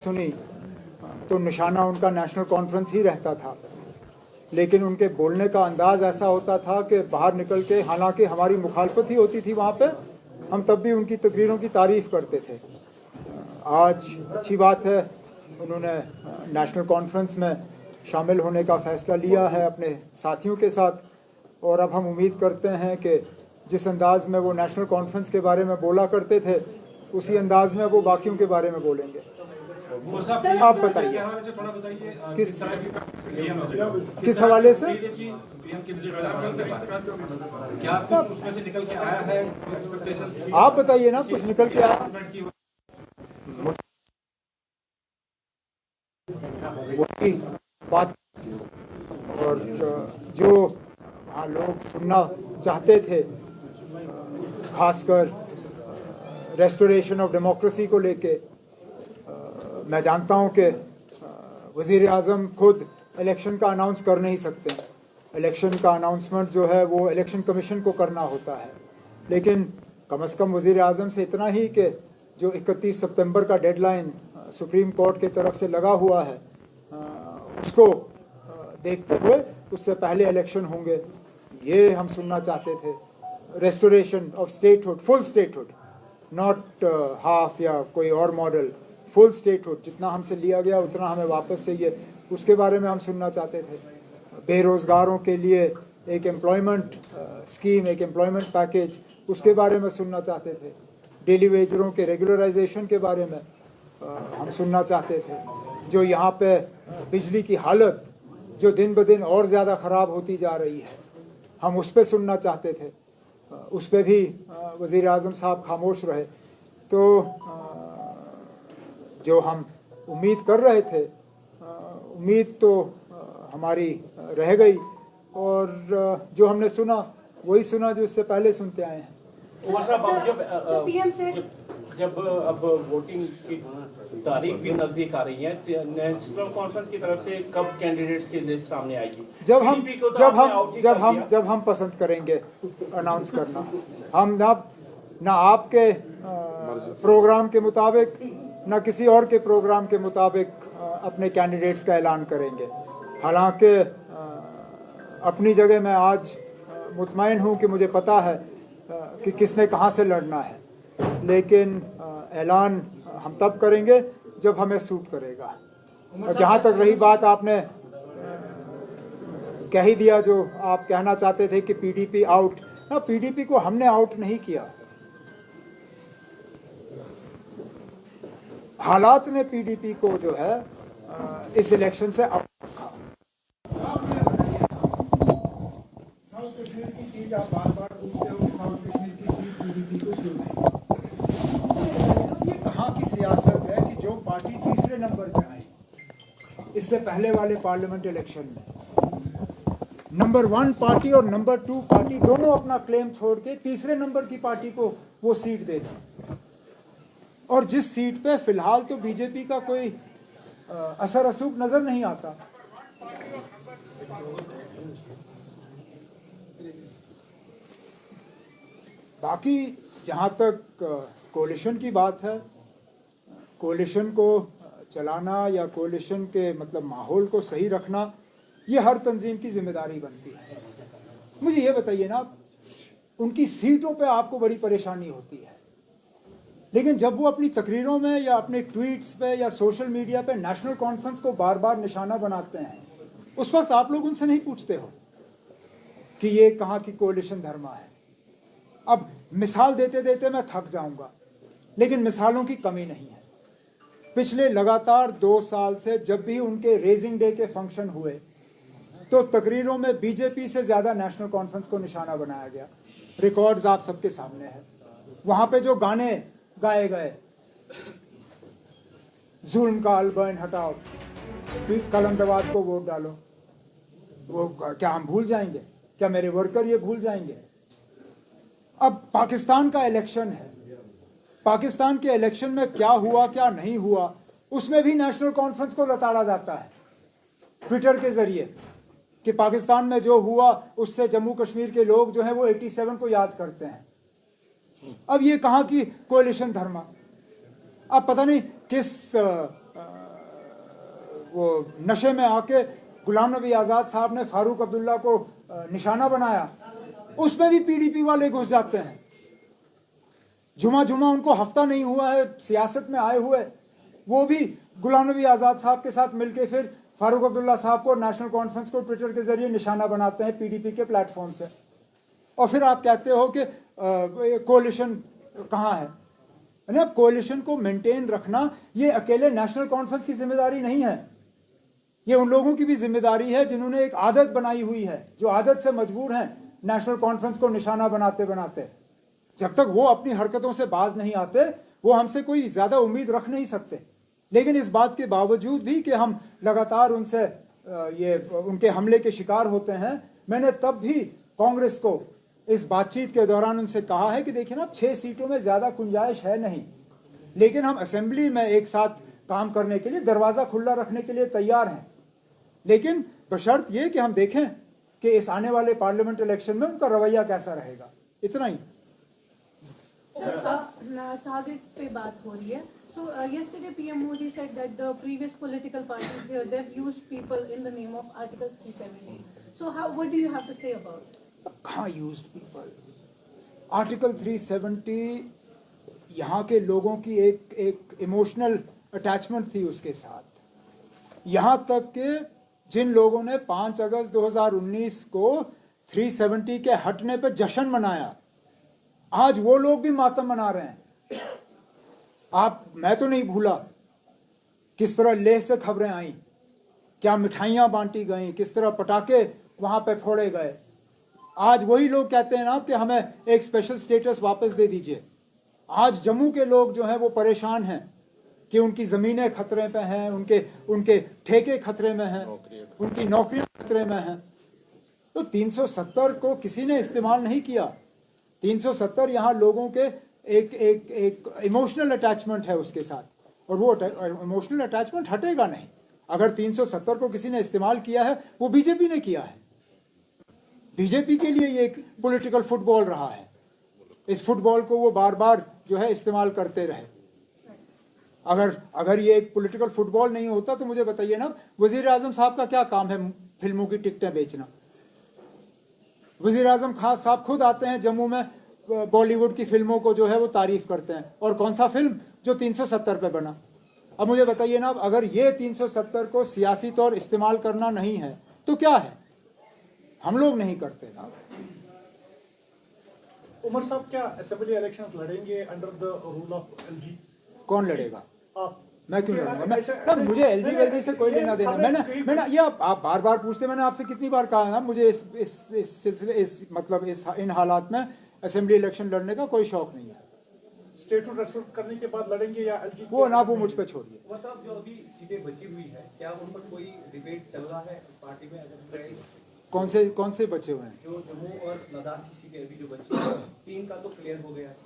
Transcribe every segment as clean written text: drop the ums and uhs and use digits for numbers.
सुनी तो निशाना उनका नेशनल कॉन्फ्रेंस ही रहता था, लेकिन उनके बोलने का अंदाज़ ऐसा होता था कि बाहर निकल के, हालांकि हमारी मुखालफत ही होती थी वहाँ पे, हम तब भी उनकी तकरीरों की तारीफ़ करते थे। आज अच्छी बात है, उन्होंने नेशनल कॉन्फ्रेंस में शामिल होने का फ़ैसला लिया है अपने साथियों के साथ, और अब हम उम्मीद करते हैं कि जिस अंदाज़ में वो नेशनल कॉन्फ्रेंस के बारे में बोला करते थे, उसी अंदाज़ में वो बाकियों के बारे में बोलेंगे। आप बताइए किस हवाले से आप बताइए ना, कुछ निकल के आया? वही बात, और जो लोग सुनना चाहते थे, खासकर रेस्टोरेशन ऑफ डेमोक्रेसी को लेके, मैं जानता हूं कि वज़ीर आज़म खुद इलेक्शन का अनाउंस कर नहीं सकते। इलेक्शन का अनाउंसमेंट जो है वो इलेक्शन कमीशन को करना होता है, लेकिन कम से कम वज़ीर आज़म से इतना ही कि जो 31 सितंबर का डेडलाइन सुप्रीम कोर्ट की तरफ से लगा हुआ है, उसको देखते हुए उससे पहले इलेक्शन होंगे, ये हम सुनना चाहते थे। Restoration of statehood, full statehood, not half या कोई और मॉडल, फुल स्टेटहुड, जितना हमसे लिया गया उतना हमें वापस चाहिए, उसके बारे में हम सुनना चाहते थे। बेरोज़गारों के लिए एक एम्प्लॉयमेंट स्कीम, एक एम्प्लॉयमेंट पैकेज, उसके बारे में सुनना चाहते थे। डेली वेजरों के रेगुलराइजेशन के बारे में हम सुनना चाहते थे। जो यहाँ पे बिजली की हालत जो दिन ब दिन और ज़्यादा ख़राब होती जा रही है, हम उस पर सुनना चाहते थे। उस पर भी वज़ीर आज़म साहब खामोश रहे। तो जो हम उम्मीद कर रहे थे, उम्मीद तो हमारी रह गई, और जो हमने सुना वही सुना जो इससे पहले सुनते आए हैं। जब अब वोटिंग की तारीख भी नजदीक आ रही है, नेशनल कॉन्फ्रेंस की तरफ से कब कैंडिडेट्स की लिस्ट सामने आएगी? जब हम पसंद करेंगे अनाउंस करना, हम ना आपके प्रोग्राम के मुताबिक ना किसी और के प्रोग्राम के मुताबिक अपने कैंडिडेट्स का ऐलान करेंगे। हालांकि अपनी जगह मैं आज मुतमईन हूं कि मुझे पता है कि किसने कहां से लड़ना है, लेकिन ऐलान हम तब करेंगे जब हमें सूट करेगा। और जहां तक रही बात, आपने कह ही दिया जो आप कहना चाहते थे कि पीडीपी आउट, ना, पीडीपी को हमने आउट नहीं किया, हालात ने पीडीपी को जो है इस इलेक्शन से आउट रखा। साउथ कश्मीर की सीट आप बार बार पूछते हो कि साउथ कश्मीर की सीट पीडीपी को क्यों नहीं? ये कहाँ की सियासत है कि जो पार्टी तीसरे नंबर पे आई इससे पहले वाले पार्लियामेंट इलेक्शन में, नंबर 1 पार्टी और नंबर 2 पार्टी दोनों अपना क्लेम छोड़ के तीसरे नंबर की पार्टी को वो सीट दे दी, और जिस सीट पे फिलहाल तो बीजेपी का कोई असर रसूख नजर नहीं आता। बाकी जहां तक कोalition की बात है, कोalition को चलाना या कोalition के मतलब माहौल को सही रखना, ये हर तंजीम की जिम्मेदारी बनती है। मुझे ये बताइए ना, उनकी सीटों पे आपको बड़ी परेशानी होती है, लेकिन जब वो अपनी तकरीरों में या अपने ट्वीट्स पे या सोशल मीडिया पे नेशनल कॉन्फ्रेंस को बार बार निशाना बनाते हैं, उस वक्त आप लोग उनसे नहीं पूछते हो कि ये कहाँ की कोalition धर्मा है। अब मिसाल देते देते मैं थक जाऊंगा, लेकिन मिसालों की कमी नहीं है। पिछले लगातार 2 साल से जब भी उनके रेजिंग डे के फंक्शन हुए, तो तकरीरों में बीजेपी से ज़्यादा नेशनल कॉन्फ्रेंस को निशाना बनाया गया। रिकॉर्ड्स आप सबके सामने हैं। वहाँ पे जो गाने गाए गए, जुल्म का अलबैन हटाओ, कलंदवाद को वोट डालो, वो क्या हम भूल जाएंगे? क्या मेरे वर्कर ये भूल जाएंगे? अब पाकिस्तान का इलेक्शन है, पाकिस्तान के इलेक्शन में क्या हुआ क्या नहीं हुआ, उसमें भी नेशनल कॉन्फ्रेंस को लताड़ा जाता है ट्विटर के जरिए कि पाकिस्तान में जो हुआ उससे जम्मू कश्मीर के लोग जो हैं वो 87 को याद करते हैं। अब ये कहाँ की कोalition धर्मा? अब पता नहीं किस वो नशे में आके गुलाम नबी आज़ाद साहब ने फारूक अब्दुल्ला को निशाना बनाया, उसमें भी पीडीपी वाले घुस जाते हैं। जुमा उनको हफ्ता नहीं हुआ है सियासत में आए हुए, वो भी गुलाम नबी आज़ाद साहब के साथ मिलके फिर फारूक अब्दुल्ला साहब को नेशनल कॉन्फ्रेंस को ट्विटर के जरिए निशाना बनाते हैं पीडीपी के प्लेटफॉर्म से। और फिर आप कहते हो कि कोalition कहाँ है? अब कोalition को मेंटेन रखना ये अकेले नेशनल कॉन्फ्रेंस की जिम्मेदारी नहीं है, ये उन लोगों की भी जिम्मेदारी है जिन्होंने एक आदत बनाई हुई है, जो आदत से मजबूर हैं नेशनल कॉन्फ्रेंस को निशाना बनाते बनाते। जब तक वो अपनी हरकतों से बाज नहीं आते, वो हमसे कोई ज्यादा उम्मीद रख नहीं सकते। लेकिन इस बात के बावजूद भी कि हम लगातार उनसे ये उनके हमले के शिकार होते हैं, मैंने तब भी कांग्रेस को इस बातचीत के दौरान उनसे कहा है कि देखिए ना, 6 सीटों में ज्यादा गुंजाइश है नहीं, लेकिन हम असेंबली में एक साथ काम करने के लिए दरवाजा खुला रखने के लिए तैयार हैं, लेकिन बशर्त ये कि हम देखें कि इस आने वाले पार्लियामेंट इलेक्शन में उनका रवैया कैसा रहेगा। इतना ही। टारगेट पे बात हो रही है। So yesterday PM Modi said that the previous political parties here, they've used people in the name of Article 370. So what do you have to say about it? कहाँ यूज्ड पीपल? आर्टिकल 370 यहाँ के लोगों की एक emotional attachment थी उसके साथ। यहाँ तक कि जिन लोगों ने 5 अगस्त 2019 को 370 के हटने पर जश्न मनाया, आज वो लोग भी मातम मना रहे हैं। मैं तो नहीं भूला किस तरह लेह से खबरें आई, क्या मिठाइयां बांटी गई, किस तरह पटाखे वहां पे फोड़े गए। आज वही लोग कहते हैं ना कि हमें एक स्पेशल स्टेटस वापस दे दीजिए। आज जम्मू के लोग जो हैं वो परेशान हैं कि उनकी ज़मीनें खतरे पे हैं, उनके ठेके खतरे में हैं, उनकी नौकरियां खतरे में हैं। तो 370 को किसी ने इस्तेमाल नहीं किया। 370 यहाँ लोगों के एक इमोशनल अटैचमेंट है उसके साथ, और वो इमोशनल अटैचमेंट हटेगा नहीं। अगर 370 को किसी ने इस्तेमाल किया है, वो बीजेपी ने किया है। बीजेपी के लिए ये एक पॉलिटिकल फुटबॉल रहा है। इस फुटबॉल को वो बार बार जो है इस्तेमाल करते रहे। अगर ये एक पॉलिटिकल फुटबॉल नहीं होता तो मुझे बताइए ना, वजीर आजम साहब का क्या काम है फिल्मों की टिकटें बेचना? वजीर आजम खान साहब खुद आते हैं जम्मू में, बॉलीवुड की फिल्मों को जो है वो तारीफ करते हैं, और कौन सा फिल्म? जो 370 पे बना। अब मुझे बताइए ना, अगर ये 370 को सियासी तौर इस्तेमाल करना नहीं है तो क्या है? हम लोग नहीं करते ना। उमर साहब, क्या असेंबली इलेक्शंस लड़ेंगे under the rule of LG? कौन लड़ेगा? आप। मैं क्यों लड़ूंगा? मुझे एलजी वेलजी से कोई लेना देना। मैंने ये आप बार बार पूछते, मैंने आपसे कितनी बार कहा ना, मुझे इस सिलसिले मतलब इन हालात में असेंबली इलेक्शन लड़ने का कोई शौक नहीं है। स्टेटहुड रेस्टोर करने के बाद लड़ेंगे या एलजी? वो मुझ पे छोड़िए। वो साहब, जो अभी सीटें बची हुई है, क्या उन पर कोई डिबेट चल रहा है पार्टी में? अगर कौन से बचे हुए हैं? जो जम्मू और लद्दाख की सीटें अभी जो बची हैं, 3 का तो क्लियर हो गया है,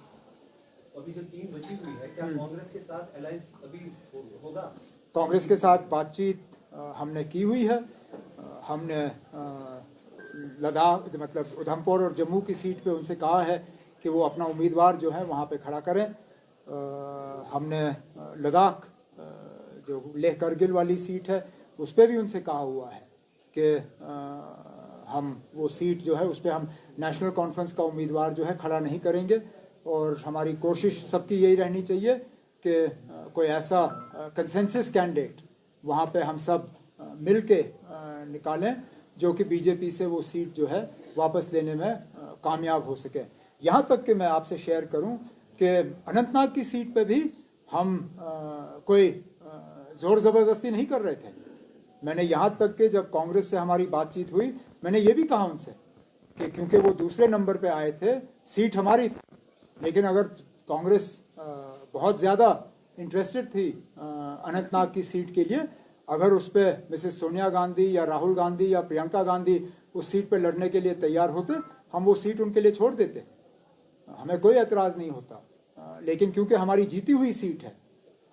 अभी जो 3 बची हुई है, क्या कांग्रेस के साथ अलायंस अभी होगा? कांग्रेस के साथ बातचीत हमने की हुई है। हमने लद्दाख मतलब उधमपुर और जम्मू की सीट पे उनसे कहा है कि वो अपना उम्मीदवार जो है वहाँ पे खड़ा करें। हमने लद्दाख जो लेह करगिल वाली सीट है उस पर भी उनसे कहा हुआ है कि हम वो सीट जो है उस पर हम नेशनल कॉन्फ्रेंस का उम्मीदवार जो है खड़ा नहीं करेंगे, और हमारी कोशिश सबकी यही रहनी चाहिए कि कोई ऐसा कंसेंसस कैंडिडेट वहाँ पे हम सब मिल के निकालें जो कि बीजेपी से वो सीट जो है वापस लेने में कामयाब हो सके। यहाँ तक कि मैं आपसे शेयर करूँ कि अनंतनाग की सीट पे भी हम कोई ज़ोर ज़बरदस्ती नहीं कर रहे थे। मैंने यहाँ तक कि जब कांग्रेस से हमारी बातचीत हुई, मैंने ये भी कहा उनसे कि क्योंकि वो दूसरे नंबर पे आए थे, सीट हमारी थी, लेकिन अगर कांग्रेस बहुत ज़्यादा इंटरेस्टेड थी अनंतनाग की सीट के लिए, अगर उस पर मिसेस सोनिया गांधी या राहुल गांधी या प्रियंका गांधी उस सीट पे लड़ने के लिए तैयार होते, हम वो सीट उनके लिए छोड़ देते, हमें कोई एतराज़ नहीं होता। लेकिन क्योंकि हमारी जीती हुई सीट है,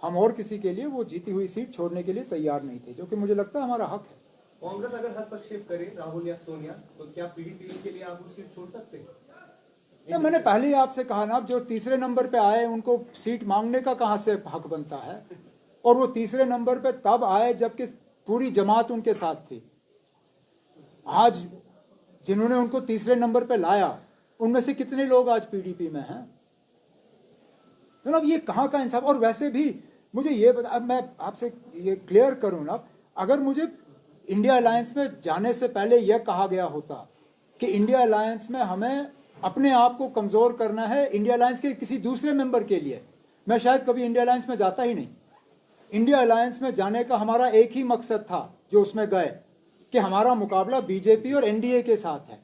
हम और किसी के लिए वो जीती हुई सीट छोड़ने के लिए तैयार नहीं थे, जो कि मुझे लगता है हमारा हक है। कांग्रेस अगर हस्तक्षेप करे, राहुल या सोनिया, तो क्या पीडीपी के लिए आप वो सीट छोड़ सकते हैं? मैंने पहले ही आपसे कहा ना, जो तीसरे नंबर पे आए उनको सीट मांगने का कहाँ से हक बनता है? और वो तीसरे नंबर पे तब आए जबकि पूरी जमात उनके साथ थी। आज जिन्होंने उनको तीसरे नंबर पे लाया उनमें से कितने लोग आज पीडीपी में हैं? मतलब ये कहाँ का इंसाफ। और वैसे भी मुझे ये बता, अब मैं आपसे ये क्लियर करूँ ना, अगर मुझे इंडिया अलायंस में जाने से पहले यह कहा गया होता कि इंडिया अलायंस में हमें अपने आप को कमज़ोर करना है इंडिया अलायंस के किसी दूसरे मेंबर के लिए, मैं शायद कभी इंडिया अलायंस में जाता ही नहीं। इंडिया अलायंस में जाने का हमारा एक ही मकसद था जो उसमें गए, कि हमारा मुकाबला बीजेपी और एनडीए के साथ है।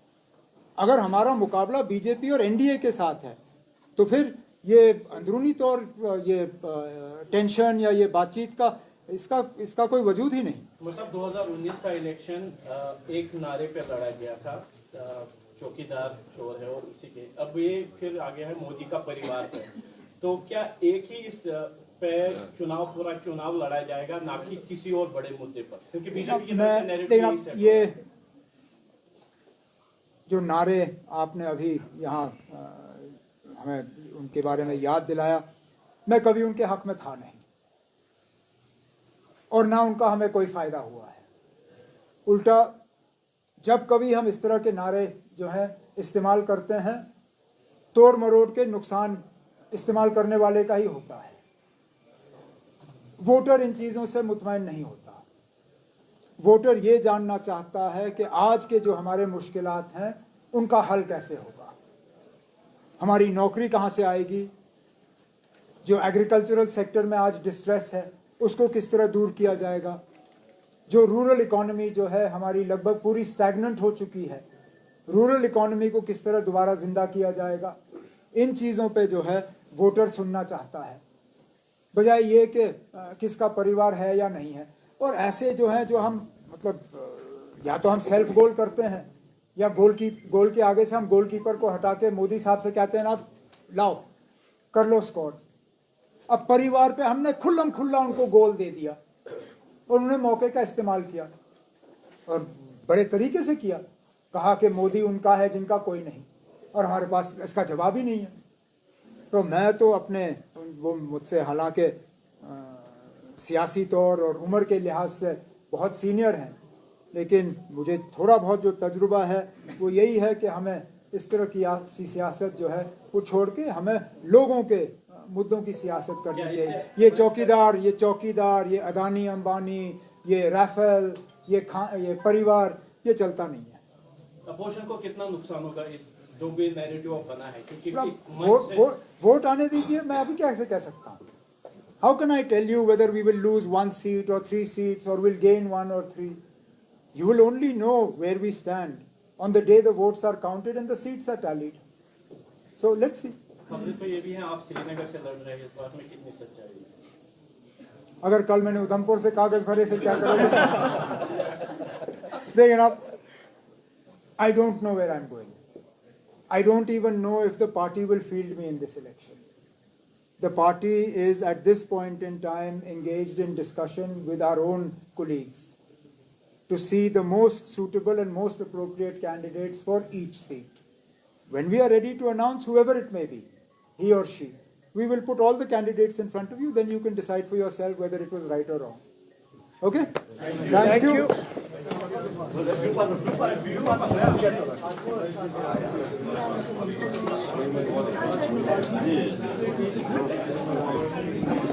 अगर हमारा मुकाबला बीजेपी और एनडीए के साथ है तो फिर ये अंदरूनी तौर ये टेंशन या ये बातचीत का इसका कोई वजूद ही नहीं। मतलब 2019 का इलेक्शन एक नारे पे लड़ा गया था, चौकीदार चोर है और उसी के, अब ये फिर आ गया है मोदी का परिवार पे, तो क्या एक ही इस पे पूरा चुनाव लड़ा जाएगा, ना कि किसी और बड़े मुद्दे पर? क्योंकि बीजेपी की तरफ से नैरेटिव यही सेट ये जो नारे आपने अभी यहाँ हमें उनके बारे में याद दिलाया, मैं कभी उनके हक में था नहीं और ना उनका हमें कोई फायदा हुआ है। उल्टा जब कभी हम इस तरह के नारे जो है इस्तेमाल करते हैं, तोड़ मरोड़ के नुकसान इस्तेमाल करने वाले का ही होता है। वोटर इन चीज़ों से मुतमईन नहीं होता। वोटर ये जानना चाहता है कि आज के जो हमारे मुश्किलात हैं उनका हल कैसे होगा, हमारी नौकरी कहाँ से आएगी, जो एग्रीकल्चरल सेक्टर में आज डिस्ट्रेस है उसको किस तरह दूर किया जाएगा, जो रूरल इकॉनमी जो है हमारी लगभग पूरी स्टैग्नेंट हो चुकी है, रूरल इकॉनमी को किस तरह दोबारा जिंदा किया जाएगा। इन चीज़ों पे जो है वोटर सुनना चाहता है, बजाय ये कि किसका परिवार है या नहीं है। और ऐसे जो है जो हम मतलब या तो हम सेल्फ गोल करते हैं या गोल के आगे से हम गोलकीपर को हटा के मोदी साहब से कहते हैं ना लाओ कर लो स्कोर। अब परिवार पे हमने खुल्लम खुल्ला उनको गोल दे दिया और उन्होंने मौके का इस्तेमाल किया और बड़े तरीके से किया, कहा कि मोदी उनका है जिनका कोई नहीं, और हमारे पास इसका जवाब ही नहीं है। तो मैं तो अपने वो मुझसे हालांकि सियासी तौर और उम्र के लिहाज से बहुत सीनियर हैं, लेकिन मुझे थोड़ा बहुत जो तजुर्बा है वो यही है कि हमें इस तरह की सियासत जो है वो छोड़ के हमें लोगों के मुद्दों की सियासत करनी चाहिए। ये चौकीदार, ये अदानी अंबानी, ये राफेल, ये परिवार, ये चलता नहीं है। अपोजिशन को कितना नुकसान होगा इस जो भी नैरेटिव बना है? क्योंकि वोट आने दीजिए, मैं अभी कैसे कह सकता हूँ। How can I tell you whether we will lose 1 seat or 3 seats or will gain 1 or 3? You will only know where we stand on the day the votes are counted and the seats are tallied. So let's see. खबरें तो ये भी हैं आप श्रीनगर से लड़ रहे हैं, इस बात में कितनी सच्चाई है? अगर कल मैंने उधमपुर से कागज भरे फिर क्या करोगे? देखिए आप, I don't know where I'm going. I don't even know if the party will field me in this election. The party is at this point in time engaged in discussion with our own colleagues to see the most suitable and most appropriate candidates for each seat. When we are ready to announce whoever it may be, he or she, we will put all the candidates in front of you, then you can decide for yourself whether it was right or wrong. Okay? Thank you. Thank you.